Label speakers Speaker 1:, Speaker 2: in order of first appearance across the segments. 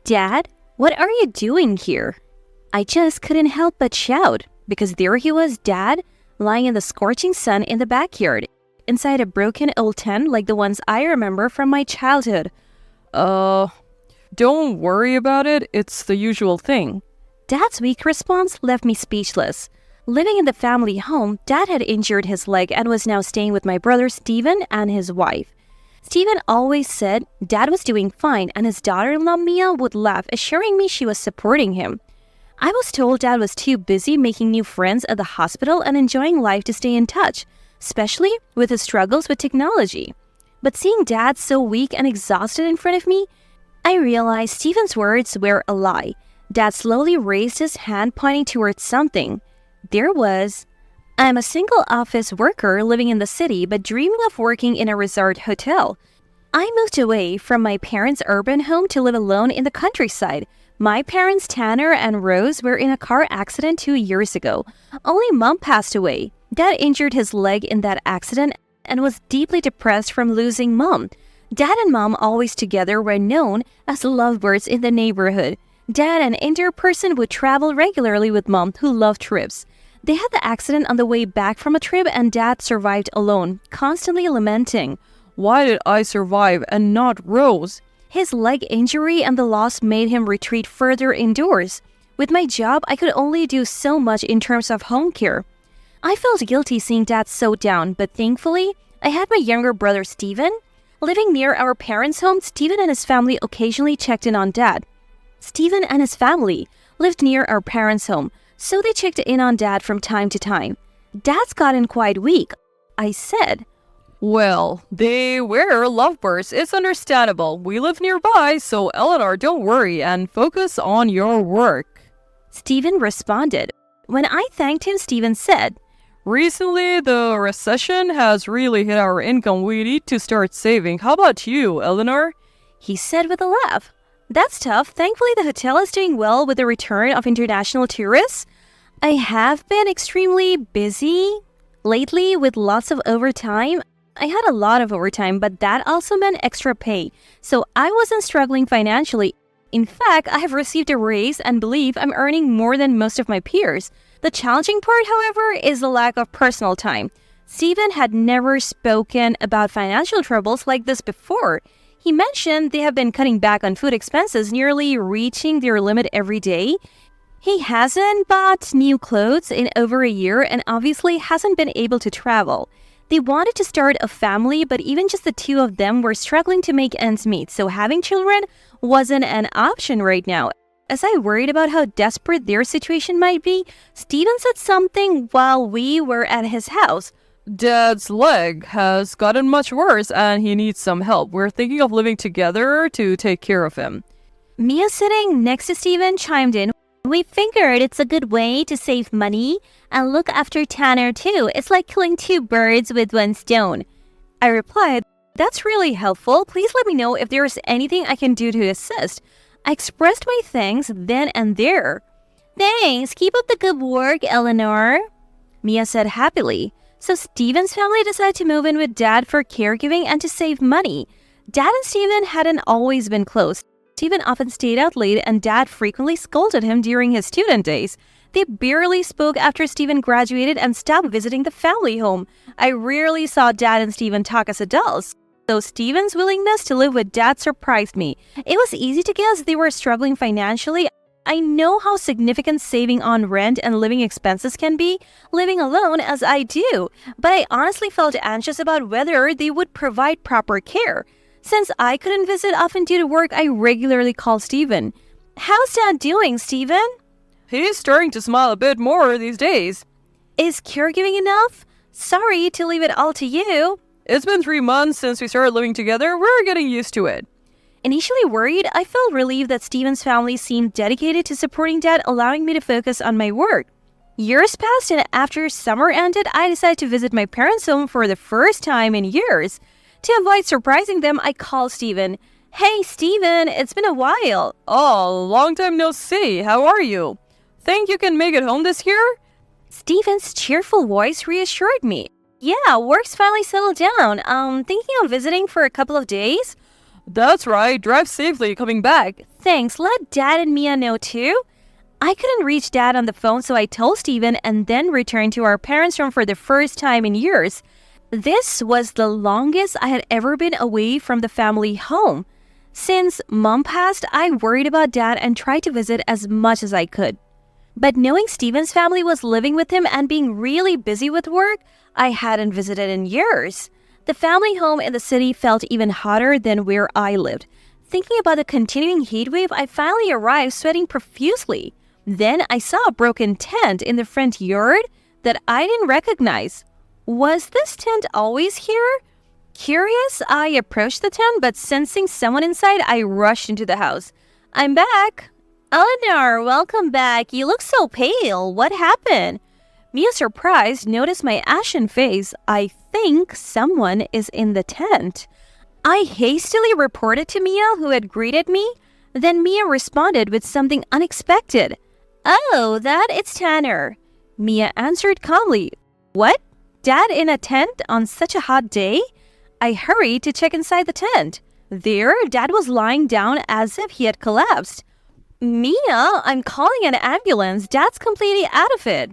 Speaker 1: "Dad, what are you doing here?" I just couldn't help but shout, because there he was, Dad, lying in the scorching sun in the backyard, inside a broken old tent like the ones I remember from my childhood.
Speaker 2: Don't worry about it, it's the usual thing."
Speaker 1: Dad's weak response left me speechless. Living in the family home, Dad had injured his leg and was now staying with my brother Steven and his wife. Steven always said Dad was doing fine and his daughter-in-law Mia would laugh, assuring me she was supporting him. I was told Dad was too busy making new friends at the hospital and enjoying life to stay in touch, especially with his struggles with technology. But seeing Dad so weak and exhausted in front of me, I realized Steven's words were a lie. Dad slowly raised his hand, pointing towards something. There was, "I'm a single office worker living in the city but dreaming of working in a resort hotel. I moved away from my parents' urban home to live alone in the countryside. My parents, Tanner and Rose, were in a car accident 2 years ago. Only Mom passed away. Dad injured his leg in that accident and was deeply depressed from losing Mom. Dad and Mom, always together, were known as lovebirds in the neighborhood. Dad, an indoor person, would travel regularly with Mom, who loved trips. They had the accident on the way back from a trip and Dad survived alone, constantly lamenting,
Speaker 2: 'Why did I survive and not Rose?'
Speaker 1: His leg injury and the loss made him retreat further indoors. With my job, I could only do so much in terms of home care. I felt guilty seeing Dad so down, but thankfully, I had my younger brother Steven. Living near our parents' home, Steven and his family occasionally checked in on Dad. Steven and his family lived near our parents' home, so they checked in on Dad from time to time. Dad's gotten quite weak. I said,
Speaker 2: "Well, they were lovebirds. It's understandable. We live nearby, so Eleanor, don't worry and focus on your work."
Speaker 1: Steven responded. When I thanked him, Steven said,
Speaker 2: "Recently, the recession has really hit our income. We need to start saving. How about you, Eleanor?"
Speaker 1: He said with a laugh. "That's tough. Thankfully, the hotel is doing well with the return of international tourists. I have been extremely busy lately with lots of overtime. I had a lot of overtime, but that also meant extra pay, so I wasn't struggling financially. In fact, I have received a raise and believe I'm earning more than most of my peers. The challenging part, however, is the lack of personal time." Steven had never spoken about financial troubles like this before. He mentioned they have been cutting back on food expenses, nearly reaching their limit every day. He hasn't bought new clothes in over a year and obviously hasn't been able to travel. They wanted to start a family, but even just the two of them were struggling to make ends meet, so having children wasn't an option right now. As I worried about how desperate their situation might be, Steven said something while we were at his house.
Speaker 2: "Dad's leg has gotten much worse and he needs some help. We're thinking of living together to take care of him."
Speaker 1: Mia, sitting next to Steven, chimed in. "We figured it's a good way to save money and look after Tanner too. It's like killing two birds with one stone." I replied, "That's really helpful. Please let me know if there's anything I can do to assist." I expressed my thanks then and there. "Thanks. Keep up the good work, Eleanor," Mia said happily. So Steven's family decided to move in with Dad for caregiving and to save money. Dad and Steven hadn't always been close. Steven often stayed out late and Dad frequently scolded him during his student days. They barely spoke after Steven graduated and stopped visiting the family home. I rarely saw Dad and Steven talk as adults, so Steven's willingness to live with Dad surprised me. It was easy to guess they were struggling financially. I know how significant saving on rent and living expenses can be, living alone as I do, but I honestly felt anxious about whether they would provide proper care. Since I couldn't visit often due to work, I regularly called Steven. "How's Dad doing, Steven?"
Speaker 2: "He's starting to smile a bit more these days."
Speaker 1: "Is caregiving enough? Sorry to leave it all to you."
Speaker 2: "It's been 3 months since we started living together. We're getting used to it."
Speaker 1: Initially worried, I felt relieved that Steven's family seemed dedicated to supporting Dad, allowing me to focus on my work. Years passed, and after summer ended, I decided to visit my parents' home for the first time in years. To avoid surprising them, I called Steven. "Hey, Steven, it's been a while."
Speaker 2: "Oh, long time no see. How are you? Think you can make it home this year?"
Speaker 1: Steven's cheerful voice reassured me. "Yeah, work's finally settled down. Thinking of visiting for a couple of days."
Speaker 2: That's right, drive safely coming back.
Speaker 1: Thanks, let Dad and Mia know too. I couldn't reach Dad on the phone, so I told Steven and then returned to our parents' room for the first time in years. This was the longest I had ever been away from the family home. Since Mom passed, I worried about Dad and tried to visit as much as I could. But knowing Steven's family was living with him and being really busy with work, I hadn't visited in years. The family home in the city felt even hotter than where I lived. Thinking about the continuing heat wave, I finally arrived sweating profusely. Then I saw a broken tent in the front yard that I didn't recognize. Was this tent always here? Curious, I approached the tent, but sensing someone inside, I rushed into the house. I'm back. Eleanor, welcome back. You look so pale. What happened? Mia, surprised, noticed my ashen face. I think someone is in the tent. I hastily reported to Mia, who had greeted me. Then Mia responded with something unexpected. Oh, it's Tanner. Mia answered calmly. What? Dad in a tent on such a hot day? I hurried to check inside the tent. There, Dad was lying down as if he had collapsed. Mia, I'm calling an ambulance. Dad's completely out of it.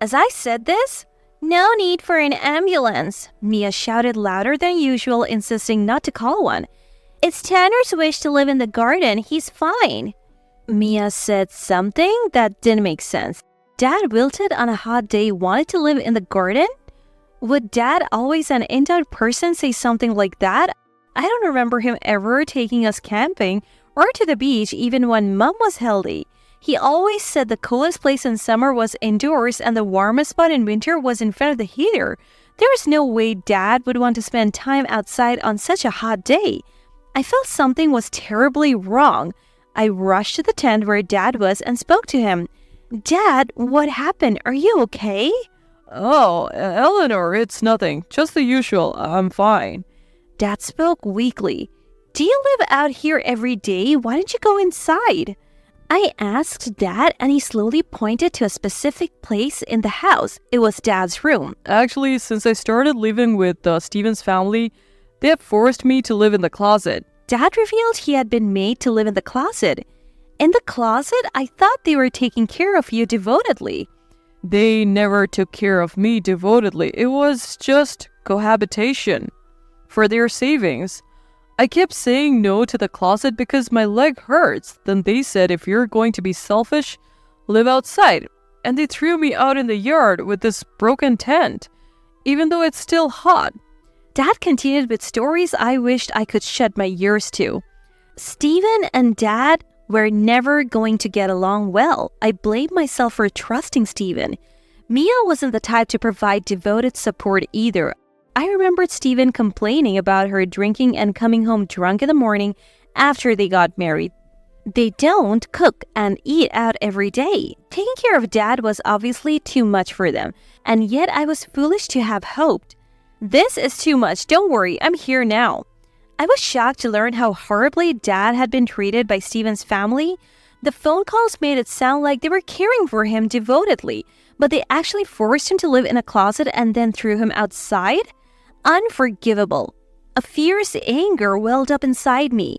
Speaker 1: As I said this, no need for an ambulance. Mia shouted louder than usual, insisting not to call one. It's Tanner's wish to live in the garden. He's fine. Mia said something that didn't make sense. Dad wilted on a hot day, wanted to live in the garden? Would Dad, always an endowed person, say something like that? I don't remember him ever taking us camping or to the beach even when Mom was healthy. He always said the coolest place in summer was indoors and the warmest spot in winter was in front of the heater. There was no way Dad would want to spend time outside on such a hot day. I felt something was terribly wrong. I rushed to the tent where Dad was and spoke to him. Dad, what happened? Are you okay?
Speaker 2: Oh, Eleanor, it's nothing. Just the usual. I'm fine.
Speaker 1: Dad spoke weakly. Do you live out here every day? Why don't you go inside? I asked Dad, and he slowly pointed to a specific place in the house. It was Dad's room.
Speaker 2: Actually, since I started living with Steven's family, they have forced me to live in the closet.
Speaker 1: Dad revealed he had been made to live in the closet. In the closet? I thought they were taking care of you devotedly.
Speaker 2: They never took care of me devotedly. It was just cohabitation for their savings. I kept saying no to the closet because my leg hurts. Then they said, if you're going to be selfish, live outside. And they threw me out in the yard with this broken tent, even though it's still hot.
Speaker 1: Dad continued with stories I wished I could shut my ears to. Steven and Dad were never going to get along well. I blamed myself for trusting Steven. Mia wasn't the type to provide devoted support either. I remembered Steven complaining about her drinking and coming home drunk in the morning after they got married. They don't cook and eat out every day. Taking care of Dad was obviously too much for them, and yet I was foolish to have hoped. This is too much. Don't worry, I'm here now. I was shocked to learn how horribly Dad had been treated by Steven's family. The phone calls made it sound like they were caring for him devotedly, but they actually forced him to live in a closet and then threw him outside? Unforgivable. A fierce anger welled up inside me.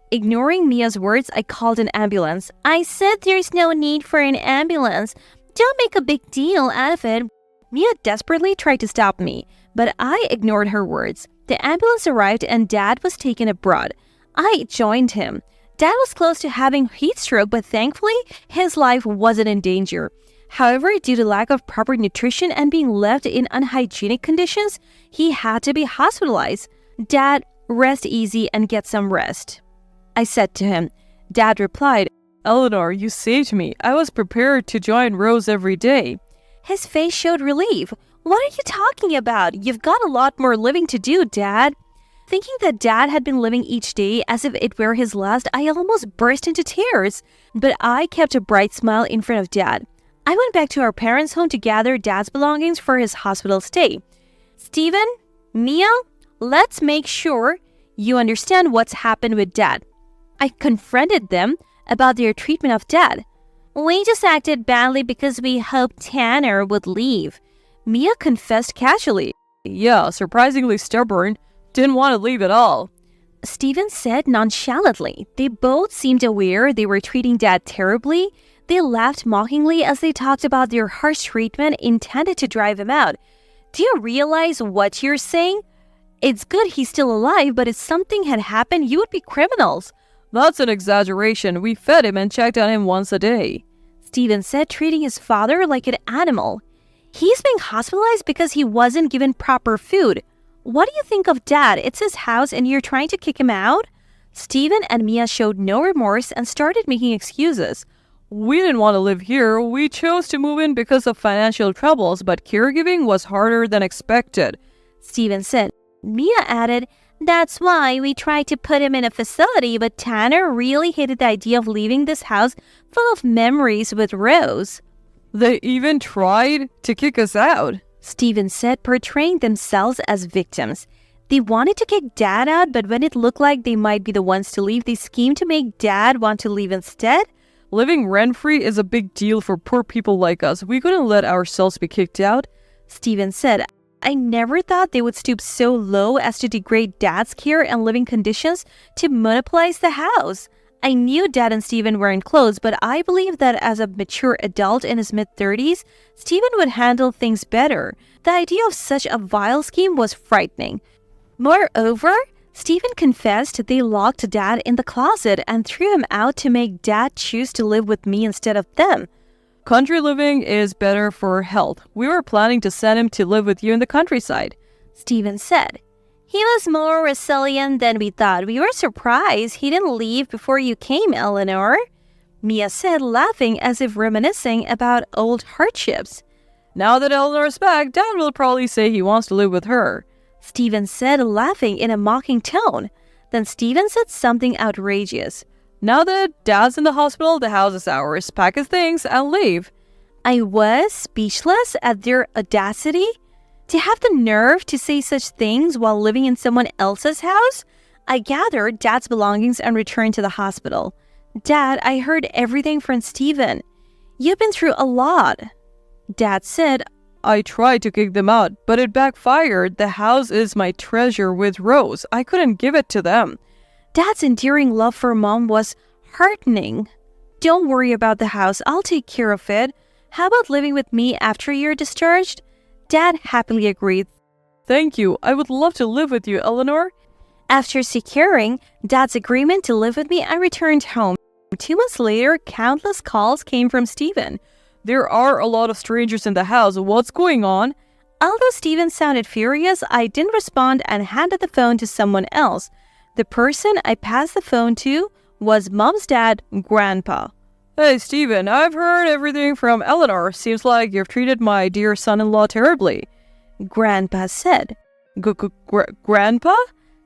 Speaker 1: Ignoring Mia's words, I called an ambulance. I said there's no need for an ambulance. Don't make a big deal out of it. Mia desperately tried to stop me, but I ignored her words. The ambulance arrived and Dad was taken abroad. I joined him. Dad was close to having heat stroke, but thankfully, his life wasn't in danger. However, due to lack of proper nutrition and being left in unhygienic conditions, he had to be hospitalized. Dad, rest easy and get some rest, I said to him. Dad replied,
Speaker 2: Eleanor, you saved me. I was prepared to join Rose every day.
Speaker 1: His face showed relief. What are you talking about? You've got a lot more living to do, Dad. Thinking that Dad had been living each day as if it were his last, I almost burst into tears. But I kept a bright smile in front of Dad. I went back to our parents' home to gather Dad's belongings for his hospital stay. Steven, Mia, let's make sure you understand what's happened with Dad. I confronted them about their treatment of Dad. We just acted badly because we hoped Tanner would leave. Mia confessed casually.
Speaker 2: Yeah, surprisingly stubborn. Didn't want to leave at all.
Speaker 1: Stephen said nonchalantly. They both seemed aware they were treating Dad terribly. They laughed mockingly as they talked about their harsh treatment intended to drive him out. Do you realize what you're saying? It's good he's still alive, but if something had happened, you would be criminals.
Speaker 2: That's an exaggeration. We fed him and checked on him once a day.
Speaker 1: Stephen said, treating his father like an animal. He's being hospitalized because he wasn't given proper food. What do you think of Dad? It's his house and you're trying to kick him out? Stephen and Mia showed no remorse and started making excuses.
Speaker 2: We didn't want to live here. We chose to move in because of financial troubles, but caregiving was harder than expected.
Speaker 1: Stephen said. Mia added, that's why we tried to put him in a facility, but Tanner really hated the idea of leaving this house full of memories with Rose.
Speaker 2: They even tried to kick us out,
Speaker 1: Stephen said, portraying themselves as victims. They wanted to kick Dad out, but when it looked like they might be the ones to leave, they schemed to make Dad want to leave instead.
Speaker 2: Living rent-free is a big deal for poor people like us. We couldn't let ourselves be kicked out,
Speaker 1: Stephen said. I never thought they would stoop so low as to degrade Dad's care and living conditions to monopolize the house. I knew Dad and Stephen weren't close, but I believed that as a mature adult in his mid-30s, Stephen would handle things better. The idea of such a vile scheme was frightening. Moreover, Stephen confessed they locked Dad in the closet and threw him out to make Dad choose to live with me instead of them.
Speaker 2: Country living is better for health. We were planning to send him to live with you in the countryside,
Speaker 1: Stephen said. He was more resilient than we thought. We were surprised he didn't leave before you came, Eleanor, Mia said, laughing as if reminiscing about old hardships.
Speaker 2: Now that Eleanor's back, Dad will probably say he wants to live with her,
Speaker 1: Stephen said, laughing in a mocking tone. Then Stephen said something outrageous.
Speaker 2: Now that Dad's in the hospital, the house is ours. Pack his things and leave.
Speaker 1: I was speechless at their audacity. To have the nerve to say such things while living in someone else's house? I gathered Dad's belongings and returned to the hospital. Dad, I heard everything from Stephen. You've been through a lot. Dad said,
Speaker 2: I tried to kick them out, but it backfired. The house is my treasure with Rose. I couldn't give it to them.
Speaker 1: Dad's endearing love for Mom was heartening. Don't worry about the house. I'll take care of it. How about living with me after you're discharged? Dad happily agreed.
Speaker 2: Thank you. I would love to live with you, Eleanor.
Speaker 1: After securing Dad's agreement to live with me, I returned home. 2 months later, countless calls came from Stephen.
Speaker 2: There are a lot of strangers in the house. What's going on?
Speaker 1: Although Stephen sounded furious, I didn't respond and handed the phone to someone else. The person I passed the phone to was Mom's dad, Grandpa.
Speaker 2: Hey, Stephen, I've heard everything from Eleanor. Seems like you've treated my dear son-in-law terribly,
Speaker 1: Grandpa said.
Speaker 2: Grandpa?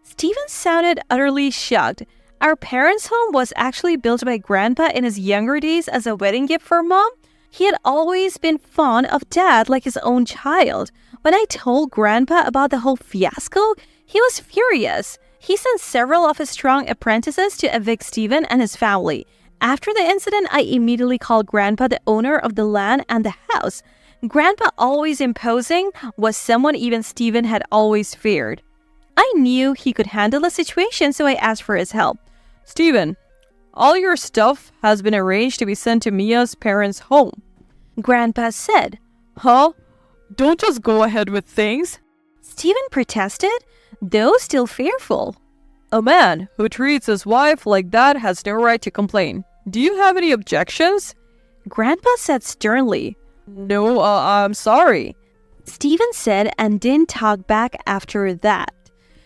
Speaker 1: Stephen sounded utterly shocked. Our parents' home was actually built by Grandpa in his younger days as a wedding gift for Mom. He had always been fond of Dad like his own child. When I told Grandpa about the whole fiasco, he was furious. He sent several of his strong apprentices to evict Stephen and his family. After the incident, I immediately called Grandpa the owner of the land and the house. Grandpa, always imposing, was someone even Stephen had always feared. I knew he could handle the situation, so I asked for his help.
Speaker 2: Stephen, all your stuff has been arranged to be sent to Mia's parents' home,
Speaker 1: Grandpa said.
Speaker 2: Huh? Don't just go ahead with things.
Speaker 1: Stephen protested, though still fearful.
Speaker 2: A man who treats his wife like that has no right to complain. Do you have any objections?
Speaker 1: Grandpa said sternly.
Speaker 2: No, I'm sorry,
Speaker 1: Stephen said and didn't talk back after that.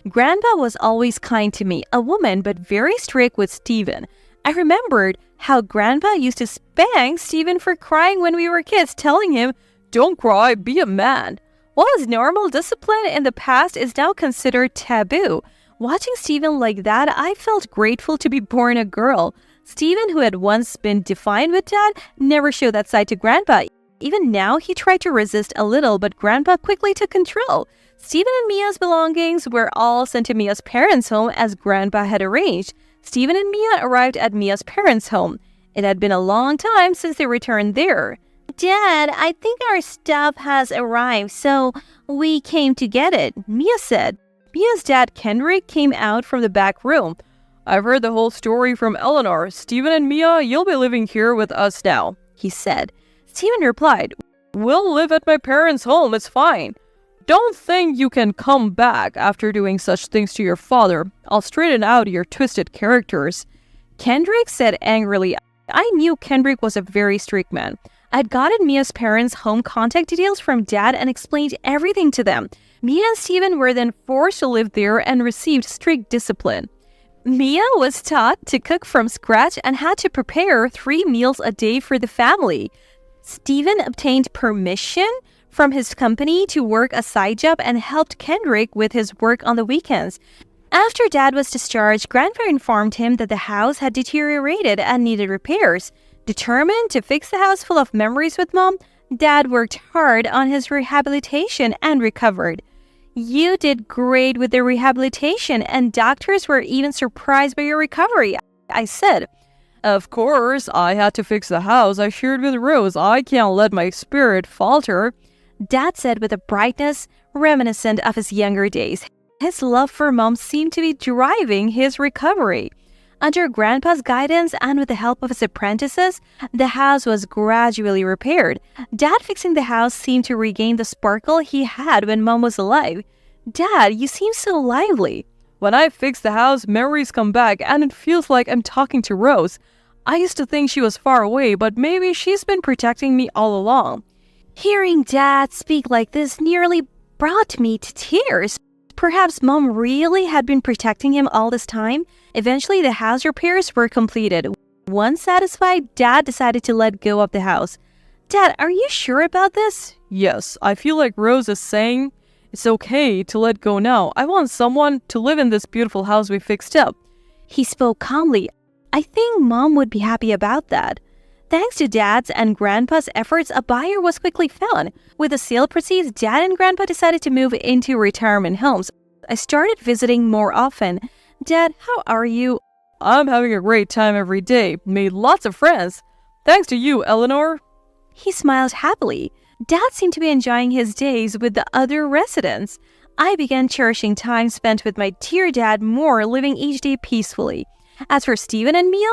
Speaker 1: Grandpa was always kind to me, a woman, but very strict with Stephen. I remembered how Grandpa used to spank Stephen for crying when we were kids, telling him, "Don't cry, be a man." What was normal discipline in the past is now considered taboo. Watching Stephen like that, I felt grateful to be born a girl. Stephen, who had once been defiant with Dad, never showed that side to Grandpa. Even now, he tried to resist a little, but Grandpa quickly took control. Stephen and Mia's belongings were all sent to Mia's parents' home as Grandpa had arranged. Stephen and Mia arrived at Mia's parents' home. It had been a long time since they returned there. Dad, I think our stuff has arrived, so we came to get it, Mia said. Mia
Speaker 2: Mia's dad, Kendrick, came out from the back room. I've heard the whole story from Eleanor. Stephen and Mia, you'll be living here with us now, he said. Stephen replied, we'll live at my parents' home, it's fine. Don't think you can come back after doing such things to your father. I'll straighten out your twisted characters. Kendrick said angrily. I knew Kendrick was a very strict man. I'd gotten Mia's parents' home contact details from Dad and explained everything to them. Mia and Stephen were then forced to live there and received strict discipline. Mia was taught to cook from scratch and had to prepare 3 meals a day for the family. Stephen obtained permission from his company to work a side job and helped Kendrick with his work on the weekends. After Dad was discharged, Grandpa informed him that the house had deteriorated and needed repairs. Determined to fix the house full of memories with Mom, Dad worked hard on his rehabilitation and recovered. You did great with the rehabilitation, and doctors were even surprised by your recovery, I said. Of course, I had to fix the house I shared with Rose. I can't let my spirit falter, Dad said with a brightness reminiscent of his younger days. His love for Mom seemed to be driving his recovery. Under Grandpa's guidance and with the help of his apprentices, the house was gradually repaired. Dad fixing the house seemed to regain the sparkle he had when Mom was alive. Dad, you seem so lively. When I fix the house, memories come back and it feels like I'm talking to Rose. I used to think she was far away, but maybe she's been protecting me all along. Hearing Dad speak like this nearly brought me to tears. Perhaps Mom really had been protecting him all this time. Eventually, the house repairs were completed. Once satisfied, Dad decided to let go of the house. Dad, are you sure about this? Yes, I feel like Rose is saying it's okay to let go now. I want someone to live in this beautiful house we fixed up. He spoke calmly. I think Mom would be happy about that. Thanks to Dad's and Grandpa's efforts, a buyer was quickly found. With the sale proceeds, Dad and Grandpa decided to move into retirement homes. I started visiting more often. Dad, how are you? I'm having a great time every day. Made lots of friends. Thanks to you, Eleanor. He smiled happily. Dad seemed to be enjoying his days with the other residents. I began cherishing time spent with my dear Dad more, living each day peacefully. As for Stephen and Mia,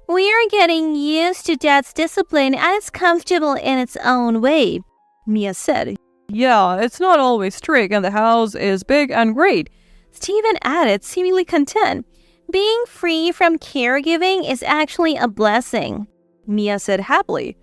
Speaker 2: we are getting used to Dad's discipline and it's comfortable in its own way, Mia said. Yeah, it's not always strict and the house is big and great, Stephen added, seemingly content. Being free from caregiving is actually a blessing, Mia said happily.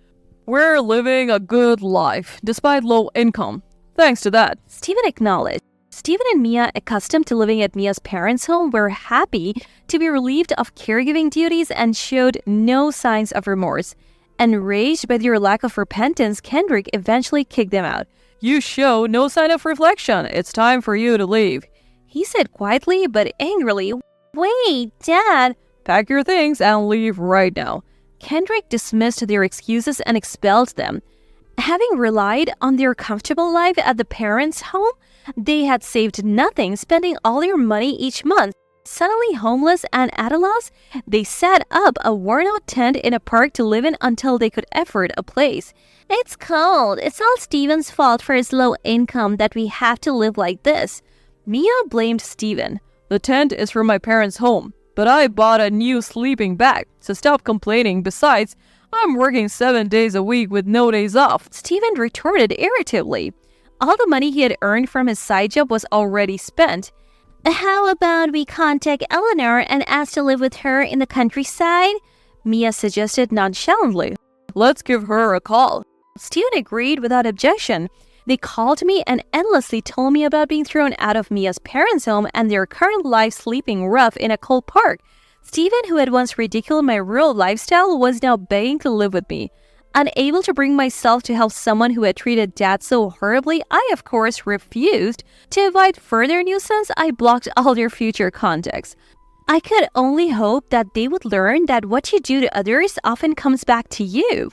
Speaker 2: We're living a good life, despite low income. Thanks to that, Stephen acknowledged. Stephen and Mia, accustomed to living at Mia's parents' home, were happy to be relieved of caregiving duties and showed no signs of remorse. Enraged by their lack of repentance, Kendrick eventually kicked them out. You show no sign of reflection. It's time for you to leave, he said quietly but angrily. Wait, Dad. Pack your things and leave right now. Kendrick dismissed their excuses and expelled them. Having relied on their comfortable life at the parents' home, they had saved nothing, spending all their money each month. Suddenly homeless and at a loss, they set up a worn-out tent in a park to live in until they could afford a place. It's cold. It's all Stephen's fault for his low income that we have to live like this. Mia blamed Stephen. The tent is from my parents' home, but I bought a new sleeping bag, so stop complaining. Besides, I'm working 7 days a week with no days off, Stephen retorted irritably. All the money he had earned from his side job was already spent. How about we contact Eleanor and ask to live with her in the countryside? Mia suggested nonchalantly. Let's give her a call. Stephen agreed without objection. They called me and endlessly told me about being thrown out of Mia's parents' home and their current life sleeping rough in a cold park. Stephen, who had once ridiculed my rural lifestyle, was now begging to live with me. Unable to bring myself to help someone who had treated Dad so horribly, I of course refused. To avoid further nuisance, I blocked all their future contacts. I could only hope that they would learn that what you do to others often comes back to you.